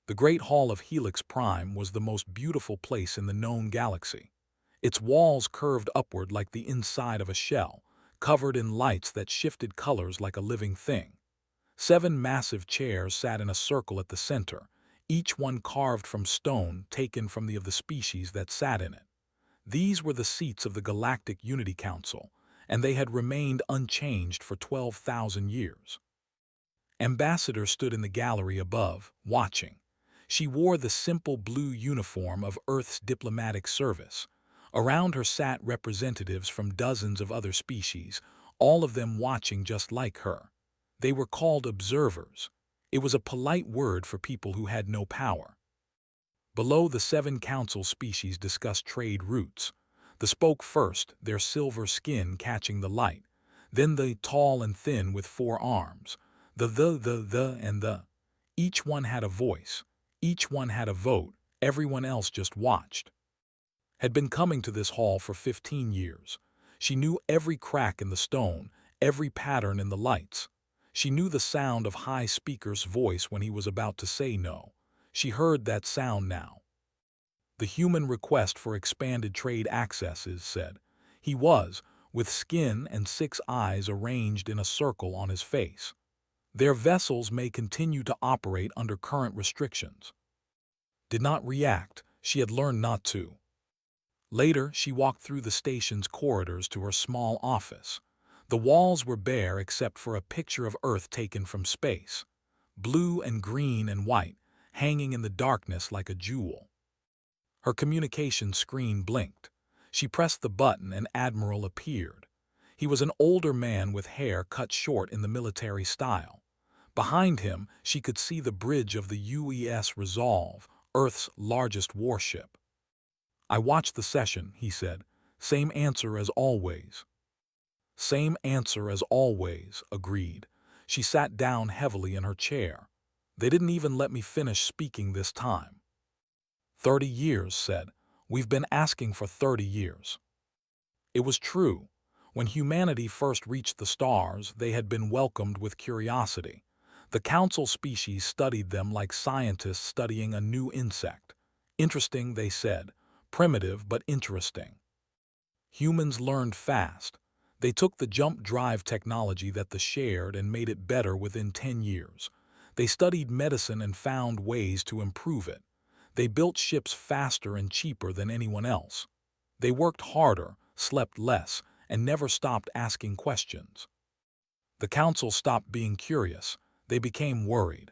The Great Hall of Helix Prime was the most beautiful place in the known galaxy. Its walls curved upward like the inside of a shell, covered in lights that shifted colors like a living thing. 7 massive chairs sat in a circle at the center, each one carved from stone taken from the species that sat in it. These were the seats of the Galactic Unity Council, and they had remained unchanged for 12,000 years. Ambassador stood in the gallery above, watching. She wore the simple blue uniform of Earth's diplomatic service. Around her sat representatives from dozens of other species, all of them watching just like her. They were called observers. It was a polite word for people who had no power. Below, the 7 council species discussed trade routes. The spoke first, their silver skin catching the light. Then the tall and thin with 4 arms. The, and the. Each one had a voice. Each one had a vote. Everyone else just watched. Had been coming to this hall for 15 years. She knew every crack in the stone, every pattern in the lights. She knew the sound of High Speaker's voice when he was about to say no. She heard that sound now. The human request for expanded trade access is said. He was, with skin and 6 eyes arranged in a circle on his face. Their vessels may continue to operate under current restrictions. Did not react, she had learned not to. Later, she walked through the station's corridors to her small office. The walls were bare except for a picture of Earth taken from space. Blue and green and white, hanging in the darkness like a jewel. Her communication screen blinked. She pressed the button and Admiral appeared. He was an older man with hair cut short in the military style. Behind him, she could see the bridge of the UES Resolve, Earth's largest warship. I watched the session, he said. Same answer as always. Same answer as always, agreed. She sat down heavily in her chair. They didn't even let me finish speaking this time. 30 years, said. We've been asking for 30 years. It was true. When humanity first reached the stars, they had been welcomed with curiosity. The council species studied them like scientists studying a new insect. Interesting, they said. Primitive, but interesting. Humans learned fast. They took the jump drive technology that they shared and made it better within 10 years. They studied medicine and found ways to improve it. They built ships faster and cheaper than anyone else. They worked harder, slept less, and never stopped asking questions. The council stopped being curious. They became worried.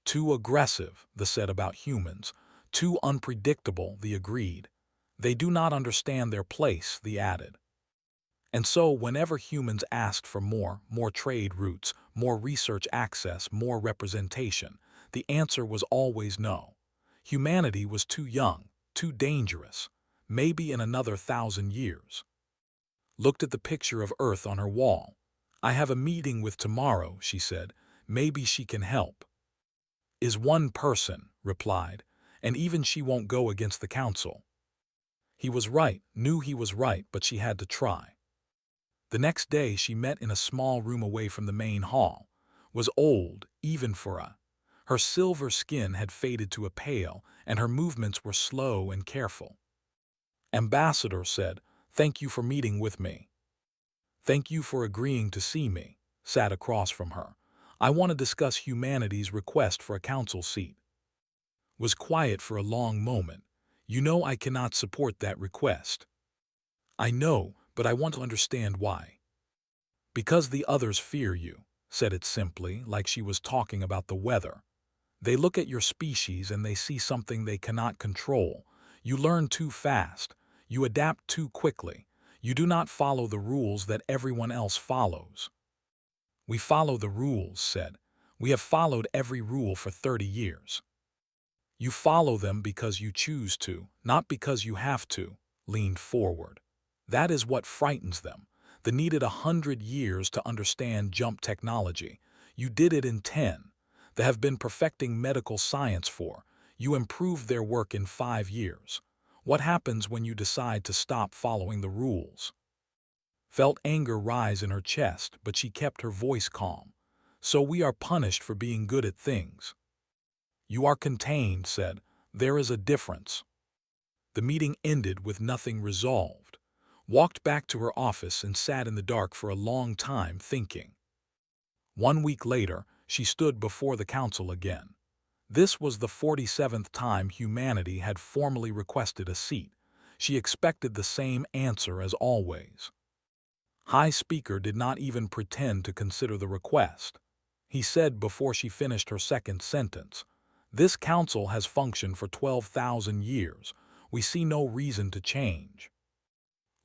Too aggressive, they said about humans. Too unpredictable, they agreed. They do not understand their place, they added. And so whenever humans asked for more trade routes, more research access, more representation, the answer was always no. Humanity was too young, too dangerous, maybe in another 1,000 years. Looked at the picture of Earth on her wall. I have a meeting with tomorrow, she said. Maybe she can help. Is one person, replied, and even she won't go against the council. He was right, knew he was right, but she had to try. The next day she met in a small room away from the main hall. Was old, even for a. Her silver skin had faded to a pale, and her movements were slow and careful. Ambassador said, "Thank you for meeting with me. Thank you for agreeing to see me," sat across from her. "I want to discuss humanity's request for a council seat." Was quiet for a long moment. "You know I cannot support that request." "I know, but I want to understand why." "Because the others fear you," said it simply, like she was talking about the weather. "They look at your species and they see something they cannot control. You learn too fast. You adapt too quickly. You do not follow the rules that everyone else follows." "We follow the rules," said. "We have followed every rule for 30 years." "You follow them because you choose to, not because you have to," leaned forward. "That is what frightens them. They needed 100 years to understand jump technology. You did it in 10. They have been perfecting medical science for. You improved their work in 5 years. What happens when you decide to stop following the rules?" Felt anger rise in her chest, but she kept her voice calm. "So we are punished for being good at things." "You are contained," said. "There is a difference." The meeting ended with nothing resolved. Walked back to her office and sat in the dark for a long time thinking. 1 week later, she stood before the council again. This was the 47th time humanity had formally requested a seat. She expected the same answer as always. High Speaker did not even pretend to consider the request. He said before she finished her second sentence, "This council has functioned for 12,000 years. We see no reason to change."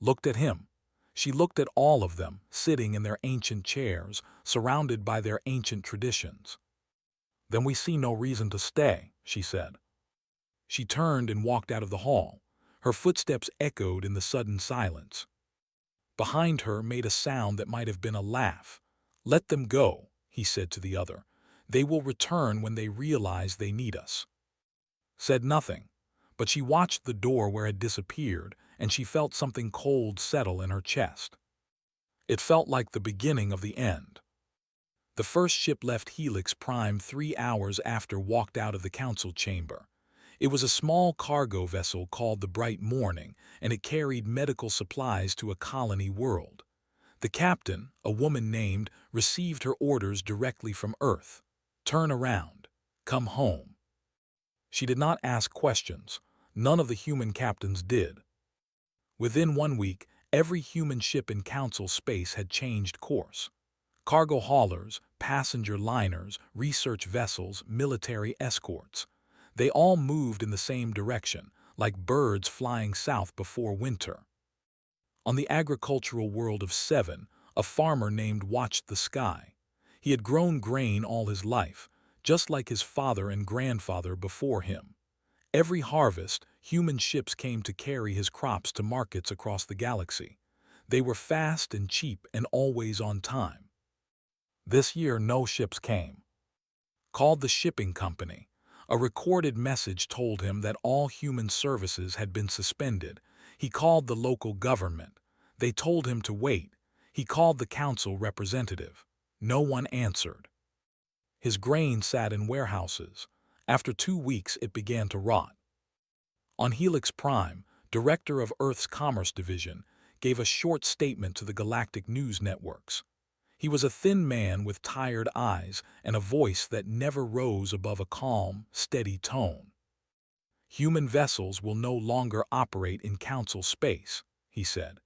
Looked at him. She looked at all of them, sitting in their ancient chairs, surrounded by their ancient traditions. "Then we see no reason to stay," she said. She turned and walked out of the hall. Her footsteps echoed in the sudden silence. Behind her made a sound that might have been a laugh. "Let them go," he said to the other. "They will return when they realize they need us." Said nothing, but she watched the door where it had disappeared, and she felt something cold settle in her chest. It felt like the beginning of the end. The first ship left Helix Prime 3 hours after walked out of the council chamber. It was a small cargo vessel called the Bright Morning, and it carried medical supplies to a colony world. The captain, a woman named, received her orders directly from Earth. "Turn around. Come home." She did not ask questions. None of the human captains did. Within 1 week, every human ship in council space had changed course. Cargo haulers, passenger liners, research vessels, military escorts. They all moved in the same direction, like birds flying south before winter. On the agricultural world of Seven, a farmer named watched the sky. He had grown grain all his life, just like his father and grandfather before him. Every harvest, human ships came to carry his crops to markets across the galaxy. They were fast and cheap and always on time. This year no ships came. Called the shipping company. A recorded message told him that all human services had been suspended. He called the local government. They told him to wait. He called the council representative. No one answered. His grain sat in warehouses. After 2 weeks it began to rot. On Helix Prime, director of Earth's Commerce Division, gave a short statement to the galactic news networks. He was a thin man with tired eyes and a voice that never rose above a calm, steady tone. "Human vessels will no longer operate in council space," he said.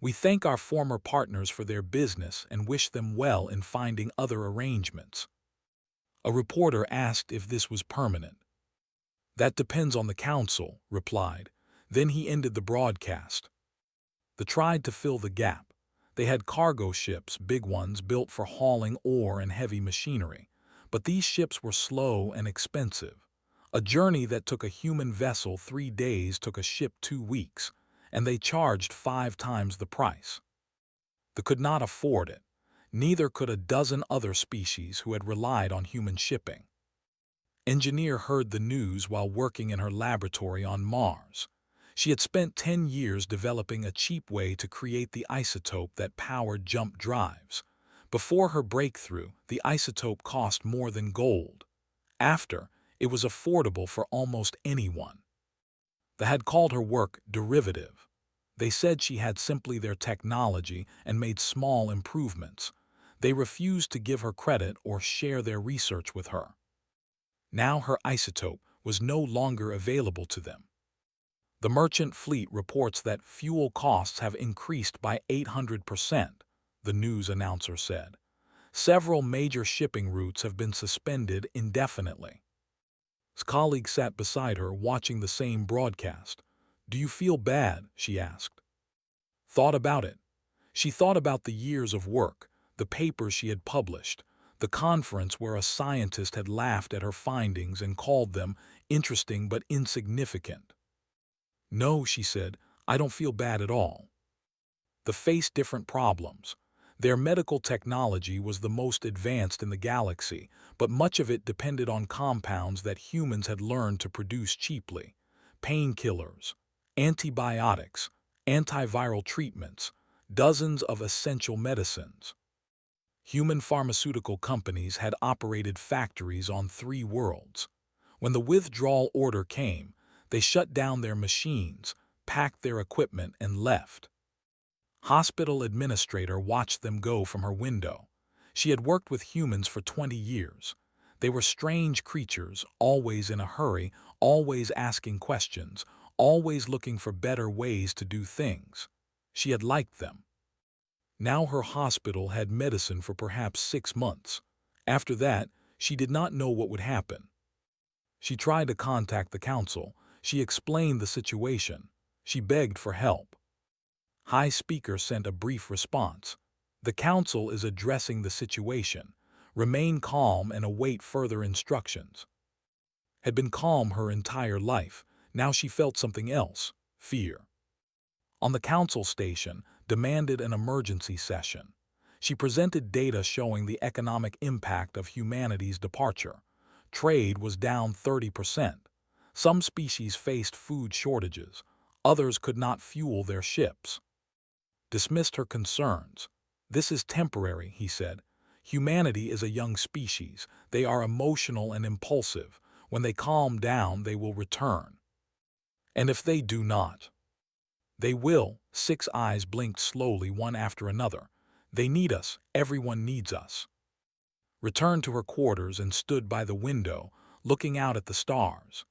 "We thank our former partners for their business and wish them well in finding other arrangements." A reporter asked if this was permanent. "That depends on the council," replied. Then he ended the broadcast. They tried to fill the gap. They had cargo ships, big ones built for hauling ore and heavy machinery. But these ships were slow and expensive. A journey that took a human vessel 3 days took a ship 2 weeks, and they charged 5 times the price. They could not afford it. Neither could a dozen other species who had relied on human shipping. Engineer heard the news while working in her laboratory on Mars. She had spent 10 years developing a cheap way to create the isotope that powered jump drives. Before her breakthrough, the isotope cost more than gold. After, it was affordable for almost anyone. They had called her work derivative. They said she had simply their technology and made small improvements. They refused to give her credit or share their research with her. Now her isotope was no longer available to them. The merchant fleet reports that fuel costs have increased by 800%, the news announcer said. Several major shipping routes have been suspended indefinitely. His colleague sat beside her watching the same broadcast. "Do you feel bad?" she asked. Thought about it. She thought about the years of work, the papers she had published, the conference where a scientist had laughed at her findings and called them interesting but insignificant. "No," she said, "I don't feel bad at all." They faced different problems. Their medical technology was the most advanced in the galaxy, but much of it depended on compounds that humans had learned to produce cheaply. Painkillers, antibiotics, antiviral treatments, dozens of essential medicines. Human pharmaceutical companies had operated factories on 3 worlds. When the withdrawal order came, they shut down their machines, packed their equipment, and left. Hospital administrator watched them go from her window. She had worked with humans for 20 years. They were strange creatures, always in a hurry, always asking questions, always looking for better ways to do things. She had liked them. Now her hospital had medicine for perhaps 6 months. After that, she did not know what would happen. She tried to contact the council. She explained the situation. She begged for help. High Speaker sent a brief response. The council is addressing the situation. Remain calm and await further instructions. Had been calm her entire life. Now she felt something else, fear. On the council station, demanded an emergency session. She presented data showing the economic impact of humanity's departure. Trade was down 30%. Some species faced food shortages. Others could not fuel their ships. Dismissed her concerns. This is temporary, he said. Humanity is a young species. They are emotional and impulsive. When they calm down, they will return. And if they do not, they will. 6 eyes blinked slowly, one after another. They need us. Everyone needs us. Returned to her quarters and stood by the window, looking out at the stars.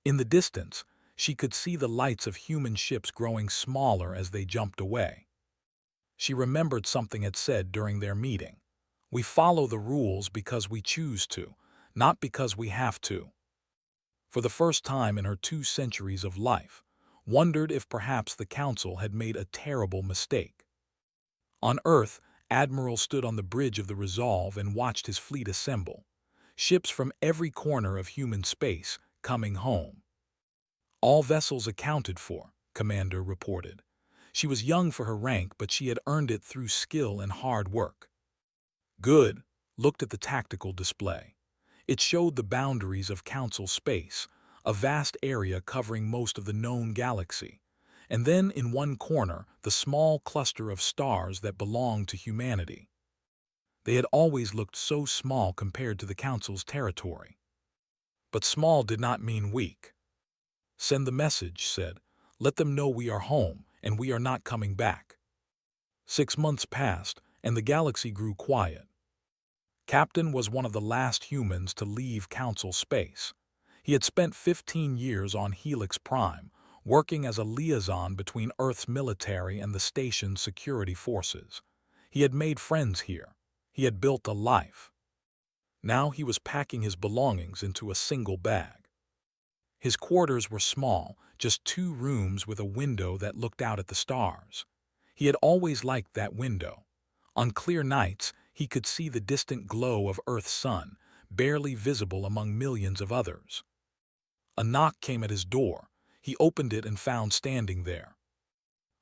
In the distance, she could see the lights of human ships growing smaller as they jumped away. She remembered something had said during their meeting. We follow the rules because we choose to, not because we have to. For the first time in her 2 centuries of life, wondered if perhaps the council had made a terrible mistake. On Earth, Admiral stood on the bridge of the Resolve and watched his fleet assemble. Ships from every corner of human space coming home. All vessels accounted for, Commander reported. She was young for her rank, but she had earned it through skill and hard work. Good. Looked at the tactical display. It showed the boundaries of Council space, a vast area covering most of the known galaxy. And then in one corner, the small cluster of stars that belonged to humanity. They had always looked so small compared to the Council's territory. But small did not mean weak. Send the message, said. Let them know we are home, and we are not coming back. 6 months passed, and the galaxy grew quiet. Captain was one of the last humans to leave Council space. He had spent 15 years on Helix Prime, working as a liaison between Earth's military and the station's security forces. He had made friends here. He had built a life. Now he was packing his belongings into a single bag. His quarters were small, just 2 rooms with a window that looked out at the stars. He had always liked that window. On clear nights, he could see the distant glow of Earth's sun, barely visible among millions of others. A knock came at his door. He opened it and found standing there.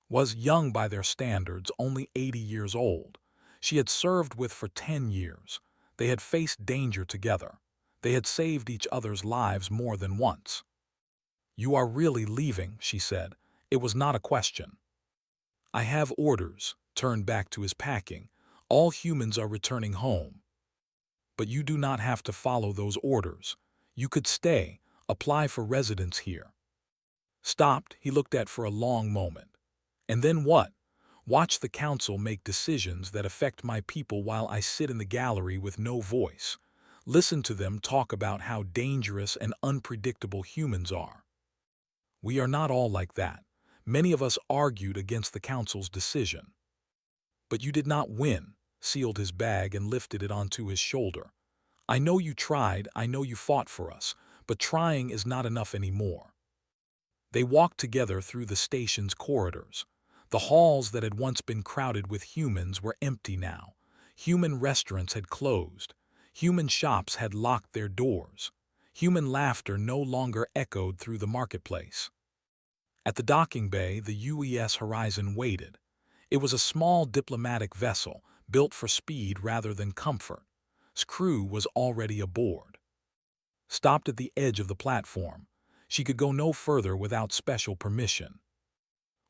Was young by their standards, only 80 years old. She had served with for 10 years. They had faced danger together. They had saved each other's lives more than once. You are really leaving, she said. It was not a question. I have orders. Turned back to his packing. All humans are returning home. But you do not have to follow those orders. You could stay, apply for residence here. Stopped, he looked at for a long moment. And then what? Watch the council make decisions that affect my people while I sit in the gallery with no voice. Listen to them talk about how dangerous and unpredictable humans are. We are not all like that. Many of us argued against the council's decision. But you did not win. Sealed his bag and lifted it onto his shoulder. I know you tried, I know you fought for us, but trying is not enough anymore. They walked together through the station's corridors. The halls that had once been crowded with humans were empty now. Human restaurants had closed. Human shops had locked their doors. Human laughter no longer echoed through the marketplace. At the docking bay, the UES Horizon waited. It was a small diplomatic vessel, built for speed rather than comfort. Its crew was already aboard. Stopped at the edge of the platform. She could go no further without special permission.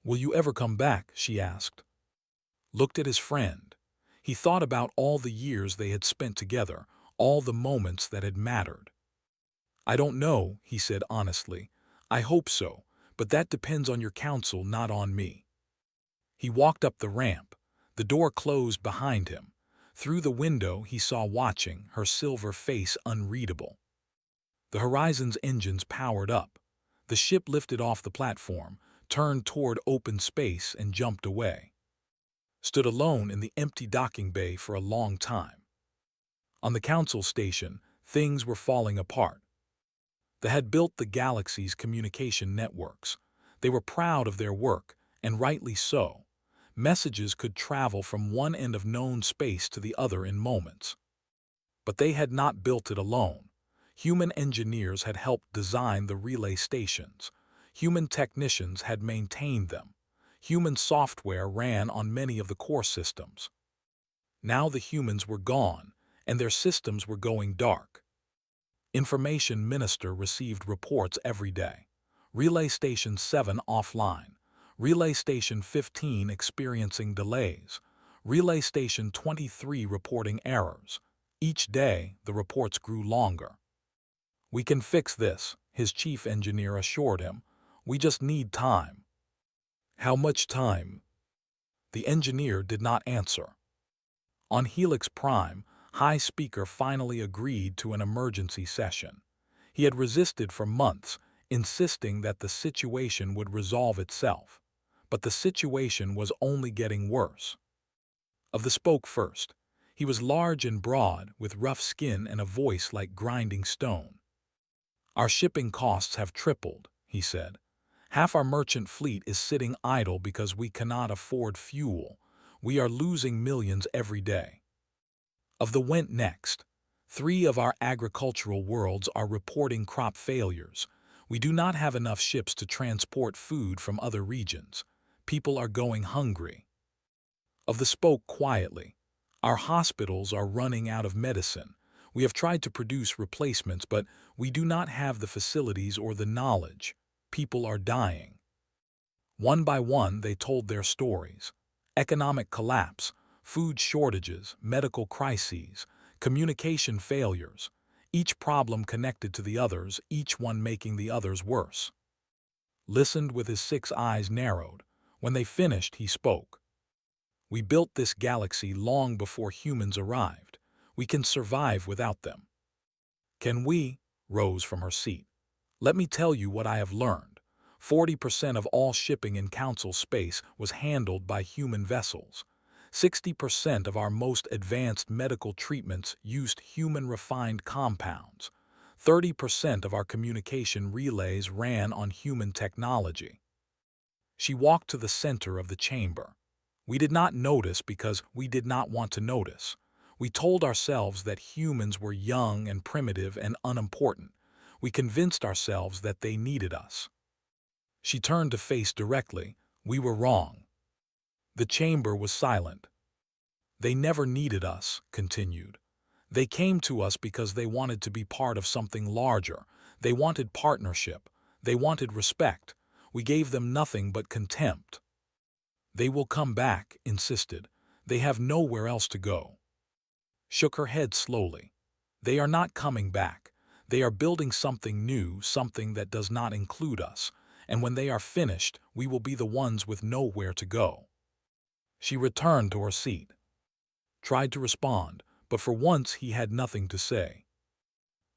Will you ever come back? She asked. Looked at his friend. He thought about all the years they had spent together, all the moments that had mattered. I don't know, he said honestly. I hope so, but that depends on your council, not on me. He walked up the ramp. The door closed behind him. Through the window he saw watching, her silver face unreadable. The Horizon's engines powered up. The ship lifted off the platform, turned toward open space and jumped away. Stood alone in the empty docking bay for a long time. On the council station, things were falling apart. They had built the galaxy's communication networks. They were proud of their work, and rightly so. Messages could travel from one end of known space to the other in moments. But they had not built it alone. Human engineers had helped design the relay stations. Human technicians had maintained them. Human software ran on many of the core systems. Now the humans were gone, and their systems were going dark. Information Minister received reports every day. Relay Station 7 offline. Relay Station 15 experiencing delays. Relay Station 23 reporting errors. Each day, the reports grew longer. "We can fix this," his chief engineer assured him. "We just need time." "How much time?" The engineer did not answer. On Helix Prime, High Speaker finally agreed to an emergency session. He had resisted for months, insisting that the situation would resolve itself. But the situation was only getting worse. Of the spoke first. He was large and broad, with rough skin and a voice like grinding stone. "Our shipping costs have tripled," he said. "Half our merchant fleet is sitting idle because we cannot afford fuel. We are losing millions every day." Of the went next. 3 of our agricultural worlds are reporting crop failures. We do not have enough ships to transport food from other regions. People are going hungry. Of the spoke quietly. Our hospitals are running out of medicine. We have tried to produce replacements, but we do not have the facilities or the knowledge. People are dying. One by one, they told their stories. Economic collapse, food shortages, medical crises, communication failures. Each problem connected to the others, each one making the others worse. Listened with his 6 eyes narrowed. When they finished, he spoke. "We built this galaxy long before humans arrived. We can survive without them." "Can we?" Rose from her seat. "Let me tell you what I have learned. 40% of all shipping in Council space was handled by human vessels. 60% of our most advanced medical treatments used human-refined compounds. 30% of our communication relays ran on human technology." She walked to the center of the chamber. "We did not notice because we did not want to notice. We told ourselves that humans were young and primitive and unimportant. We convinced ourselves that they needed us." She turned to face directly. "We were wrong." The chamber was silent. "They never needed us," continued. "They came to us because they wanted to be part of something larger. They wanted partnership. They wanted respect. We gave them nothing but contempt." "They will come back," insisted. "They have nowhere else to go." Shook her head slowly. "They are not coming back. They are building something new, something that does not include us. And when they are finished, we will be the ones with nowhere to go." She returned to her seat. Tried to respond, but for once he had nothing to say.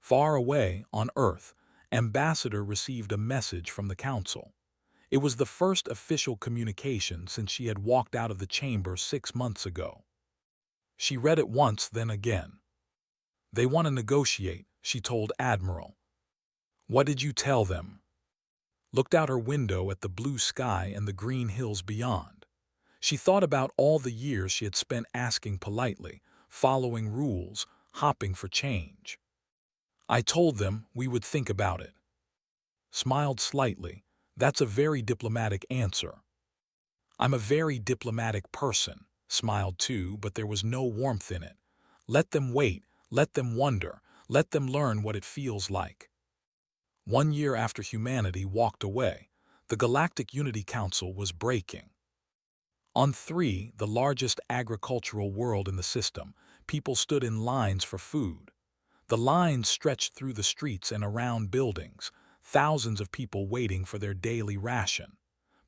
Far away, on Earth, Ambassador received a message from the Council. It was the first official communication since she had walked out of the chamber 6 months ago. She read it once, then again. "They want to negotiate," she told Admiral. "What did you tell them?" Looked out her window at the blue sky and the green hills beyond. She thought about all the years she had spent asking politely, following rules, hopping for change. "I told them we would think about it." Smiled slightly. "That's a very diplomatic answer." "I'm a very diplomatic person," smiled too, but there was no warmth in it. "Let them wait, let them wonder, let them learn what it feels like." 1 year after humanity walked away, the Galactic Unity Council was breaking. On 3, the largest agricultural world in the system, people stood in lines for food. The lines stretched through the streets and around buildings, thousands of people waiting for their daily ration.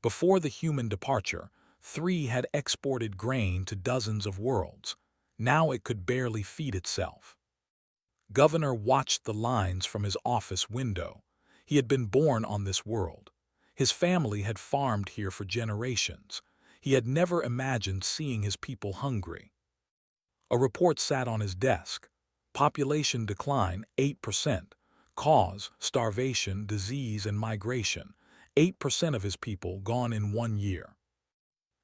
Before the human departure, 3 had exported grain to dozens of worlds. Now it could barely feed itself. Governor watched the lines from his office window. He had been born on this world. His family had farmed here for generations. He had never imagined seeing his people hungry. A report sat on his desk. Population decline 8%. Cause, starvation, disease, and migration. 8% of his people gone in 1 year.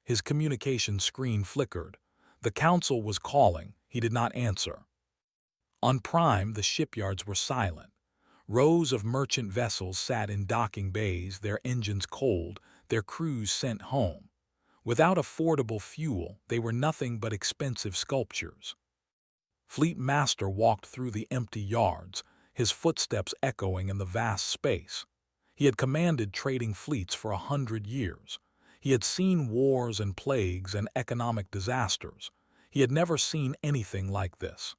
His communication screen flickered. The council was calling. He did not answer. On Prime, the shipyards were silent. Rows of merchant vessels sat in docking bays, their engines cold, their crews sent home. Without affordable fuel, they were nothing but expensive sculptures. Fleet Master walked through the empty yards, his footsteps echoing in the vast space. He had commanded trading fleets for 100 years. He had seen wars and plagues and economic disasters. He had never seen anything like this.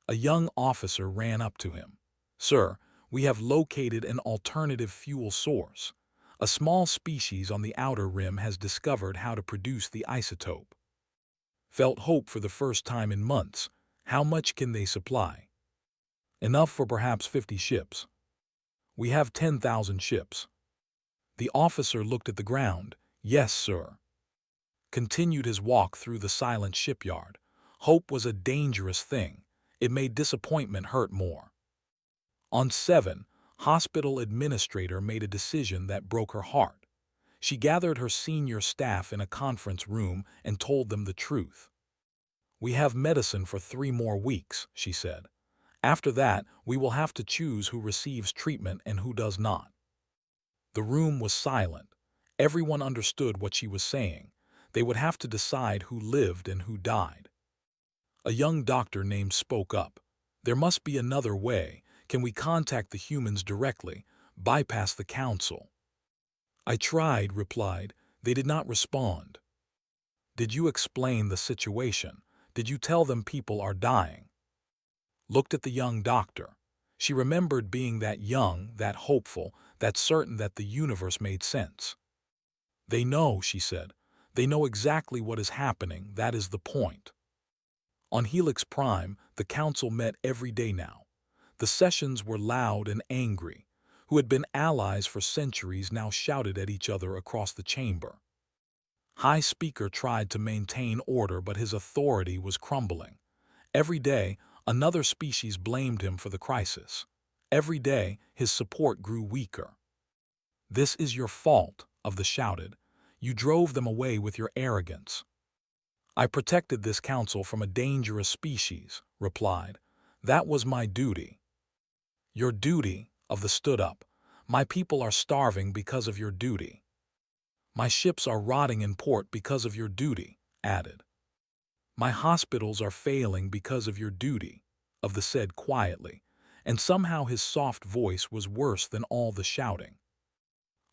A young officer ran up to him. "Sir, we have located an alternative fuel source. A small species on the outer rim has discovered how to produce the isotope." Felt hope for the first time in months. How much can they supply? Enough for perhaps 50 ships. We have 10,000 ships. The officer looked at the ground. "Yes, sir." Continued his walk through the silent shipyard. Hope was a dangerous thing. It made disappointment hurt more. On 7, hospital administrator made a decision that broke her heart. She gathered her senior staff in a conference room and told them the truth. "We have medicine for 3 more weeks," she said. "After that, we will have to choose who receives treatment and who does not." The room was silent. Everyone understood what she was saying. They would have to decide who lived and who died. A young doctor named spoke up. "There must be another way. Can we contact the humans directly, bypass the council?" "I tried," replied. "They did not respond." "Did you explain the situation? Did you tell them people are dying?" Looked at the young doctor. She remembered being that young, that hopeful, that certain that the universe made sense. "They know," she said. "They know exactly what is happening. That is the point." On Helix Prime, the council met every day now. The sessions were loud and angry. Who had been allies for centuries now shouted at each other across the chamber. High Speaker tried to maintain order, but his authority was crumbling. Every day, another species blamed him for the crisis. Every day, his support grew weaker. "This is your fault," of the shouted. "You drove them away with your arrogance." "I protected this council from a dangerous species," replied. "That was my duty." "Your duty," of the stood up. "My people are starving because of your duty." "My ships are rotting in port because of your duty," added. "My hospitals are failing because of your duty," of the said quietly, and somehow his soft voice was worse than all the shouting.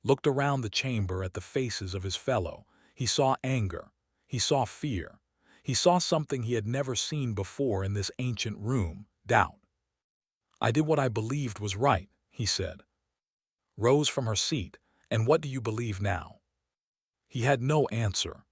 Looked around the chamber at the faces of his fellow. He saw anger. He saw fear. He saw something he had never seen before in this ancient room, doubt. "I did what I believed was right," he said. Rose from her seat. "And what do you believe now?" He had no answer.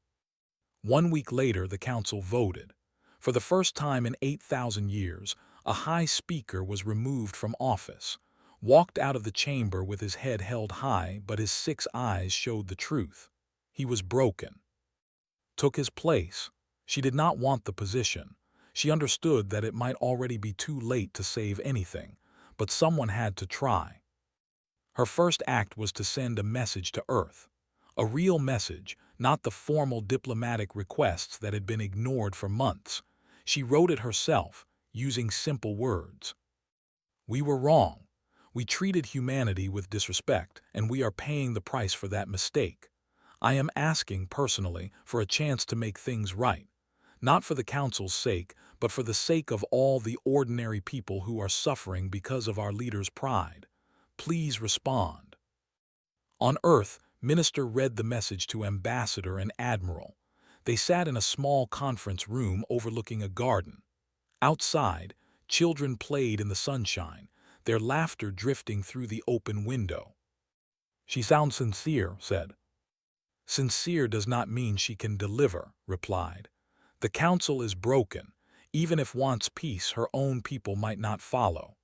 1 week later, the council voted. For the first time in 8,000 years, a high speaker was removed from office, walked out of the chamber with his head held high, but his 6 eyes showed the truth. He was broken. Took his place. She did not want the position. She understood that it might already be too late to save anything, but someone had to try. Her first act was to send a message to Earth. A real message, not the formal diplomatic requests that had been ignored for months. She wrote it herself, using simple words. "We were wrong. We treated humanity with disrespect, and we are paying the price for that mistake. I am asking, personally, for a chance to make things right. Not for the council's sake, but for the sake of all the ordinary people who are suffering because of our leader's pride. Please respond." On Earth, Minister read the message to Ambassador and Admiral. They sat in a small conference room overlooking a garden. Outside, Children played in the sunshine, their laughter drifting through the open window. "She sounds sincere," said. "Sincere does not mean she can deliver," replied. "The council is broken. Even if wants peace, her own people might not follow."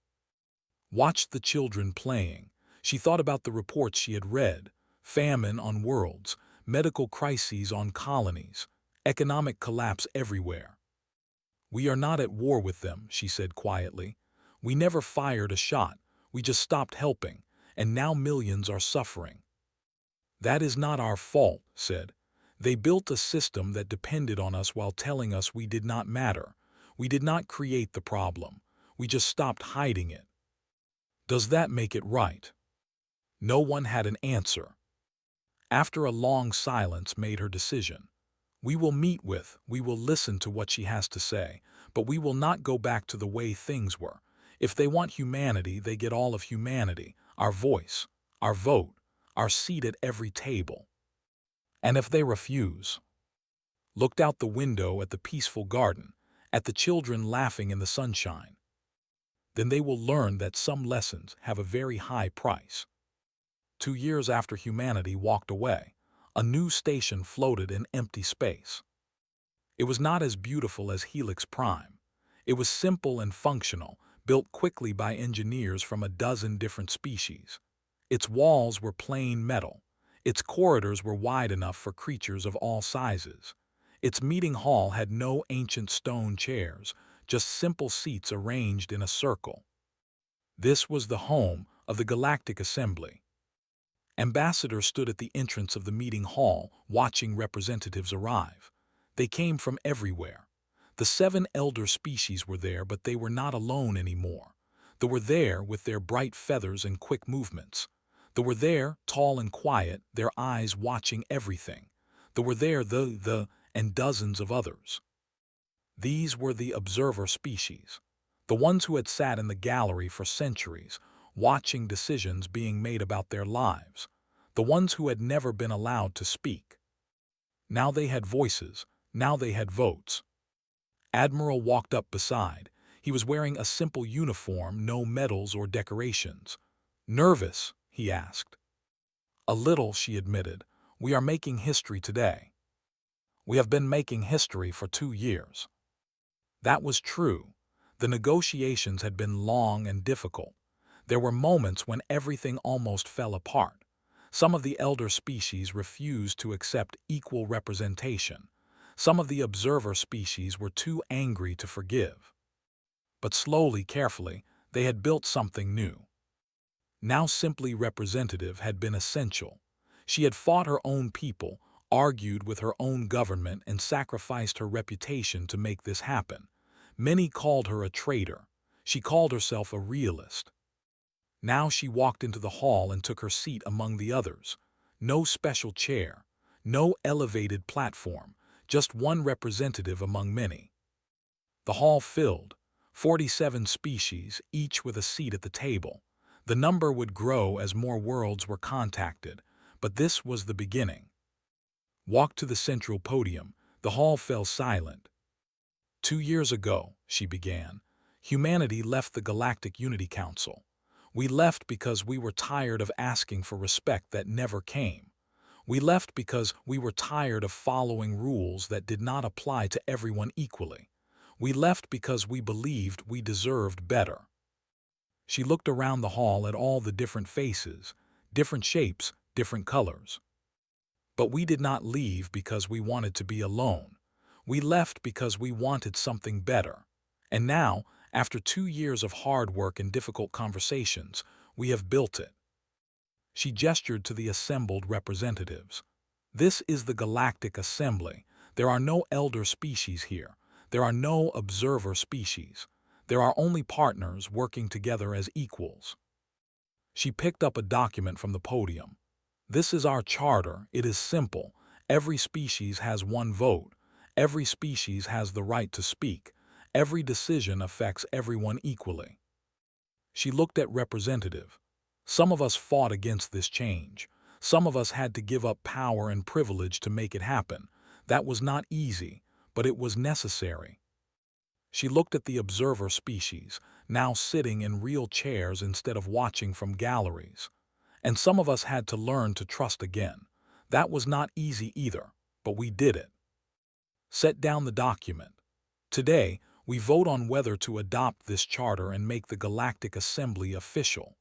Watched the children playing. She thought about the reports she had read: famine on worlds, medical crises on colonies, economic collapse everywhere. "We are not at war with them," she said quietly. "We never fired a shot. We just stopped helping, and now millions are suffering." "That is not our fault," said. "They built a system that depended on us while telling us we did not matter. We did not create the problem. We just stopped hiding it. Does that make it right?" No one had an answer. After a long silence made her decision. We will listen to what she has to say, but we will not go back to the way things were. If they want humanity, they get all of humanity, our voice, our vote, our seat at every table. And if they refuse?" Looked out the window at the peaceful garden, at the children laughing in the sunshine. "Then they will learn that some lessons have a very high price." 2 years after humanity walked away, a new station floated in empty space. It was not as beautiful as Helix Prime. It was simple and functional, built quickly by engineers from a dozen different species. Its walls were plain metal. Its corridors were wide enough for creatures of all sizes. Its meeting hall had no ancient stone chairs, just simple seats arranged in a circle. This was the home of the Galactic Assembly. Ambassadors stood at the entrance of the meeting hall, watching representatives arrive. They came from everywhere. The 7 elder species were there, but they were not alone anymore. They were there with their bright feathers and quick movements. They were there, tall and quiet, their eyes watching everything. They were there, and dozens of others. These were the observer species, the ones who had sat in the gallery for centuries, watching decisions being made about their lives, the ones who had never been allowed to speak. Now they had voices, now they had votes. Admiral walked up beside. He was wearing a simple uniform, no medals or decorations. "Nervous?" he asked. "A little," she admitted. "We are making history today." "We have been making history for 2 years." That was true. The negotiations had been long and difficult. There were moments when everything almost fell apart. Some of the elder species refused to accept equal representation. Some of the observer species were too angry to forgive. But slowly, carefully, they had built something new. Now simply representative had been essential. She had fought her own people, argued with her own government, and sacrificed her reputation to make this happen. Many called her a traitor. She called herself a realist. Now she walked into the hall and took her seat among the others. No special chair, no elevated platform, just one representative among many. The hall filled, 47 species, each with a seat at the table. The number would grow as more worlds were contacted, but this was the beginning. Walked to the central podium. The hall fell silent. 2 years ago, she began, humanity left the Galactic Unity Council. We left because we were tired of asking for respect that never came. We left because we were tired of following rules that did not apply to everyone equally. We left because we believed we deserved better. She looked around the hall at all the different faces, different shapes, different colors. But we did not leave because we wanted to be alone. We left because we wanted something better. And now, after 2 years of hard work and difficult conversations, we have built it. She gestured to the assembled representatives. This is the Galactic Assembly. There are no elder species here. There are no observer species. There are only partners working together as equals. She picked up a document from the podium. This is our charter. It is simple. Every species has one vote. Every species has the right to speak. Every decision affects everyone equally. She looked at representative. Some of us fought against this change. Some of us had to give up power and privilege to make it happen. That was not easy, but it was necessary. She looked at the observer species, now sitting in real chairs instead of watching from galleries. And some of us had to learn to trust again. That was not easy either, but we did it. Set down the document. Today, we vote on whether to adopt this charter and make the Galactic Assembly official.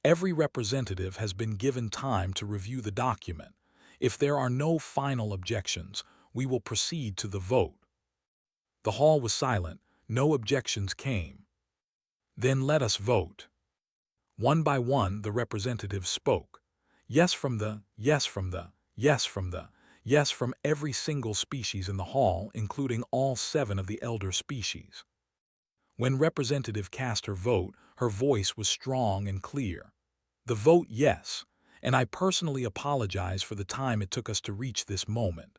Every representative has been given time to review the document. If there are no final objections, we will proceed to the vote. The hall was silent. No objections came. Then let us vote. One by one, the representatives spoke. Yes from the, yes from the, yes from the, yes from every single species in the hall, including all 7 of the elder species. When Representative cast her vote, her voice was strong and clear. The vote yes, and I personally apologize for the time it took us to reach this moment.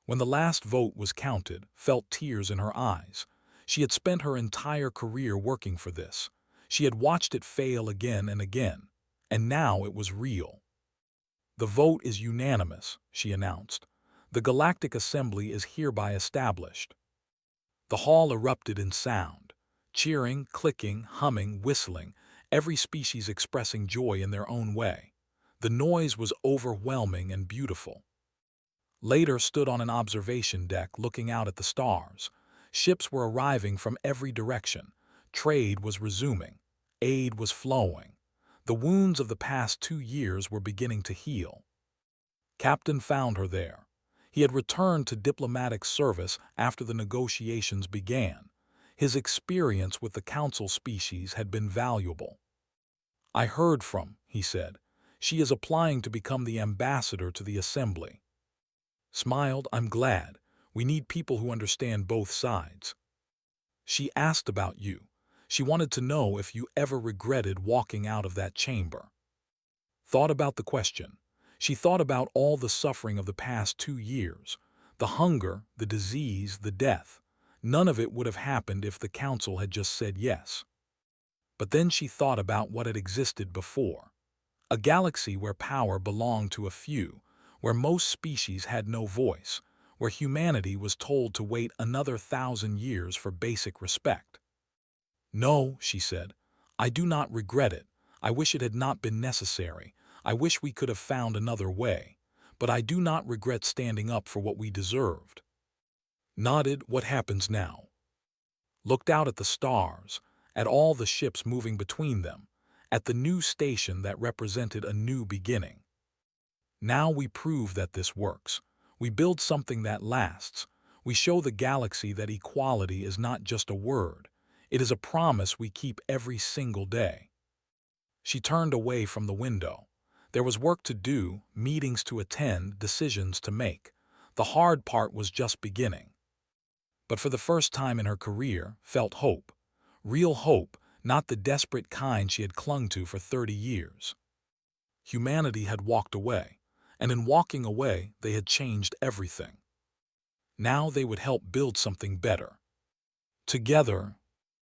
When the last vote was counted, felt tears in her eyes. She had spent her entire career working for this. She had watched it fail again and again, and now it was real. The vote is unanimous, she announced. The Galactic Assembly is hereby established. The hall erupted in sound. Cheering, clicking, humming, whistling, every species expressing joy in their own way. The noise was overwhelming and beautiful. Later stood on an observation deck looking out at the stars. Ships were arriving from every direction. Trade was resuming. Aid was flowing. The wounds of the past 2 years were beginning to heal. Captain found her there. He had returned to diplomatic service after the negotiations began. His experience with the council species had been valuable. I heard from, he said. She is applying to become the ambassador to the assembly. Smiled, I'm glad. We need people who understand both sides. She asked about you. She wanted to know if you ever regretted walking out of that chamber. Thought about the question. She thought about all the suffering of the past 2 years. The hunger, the disease, the death. None of it would have happened if the council had just said yes. But then she thought about what had existed before. A galaxy where power belonged to a few, where most species had no voice, where humanity was told to wait another 1,000 years for basic respect. No, she said, I do not regret it. I wish it had not been necessary. I wish we could have found another way. But I do not regret standing up for what we deserved. Nodded, what happens now? Looked out at the stars, at all the ships moving between them, at the new station that represented a new beginning. Now we prove that this works. We build something that lasts. We show the galaxy that equality is not just a word. It is a promise we keep every single day. She turned away from the window. There was work to do, meetings to attend, decisions to make. The hard part was just beginning. But for the first time in her career, felt hope. Real hope, not the desperate kind she had clung to for 30 years. Humanity had walked away, and in walking away, they had changed everything. Now they would help build something better. Together,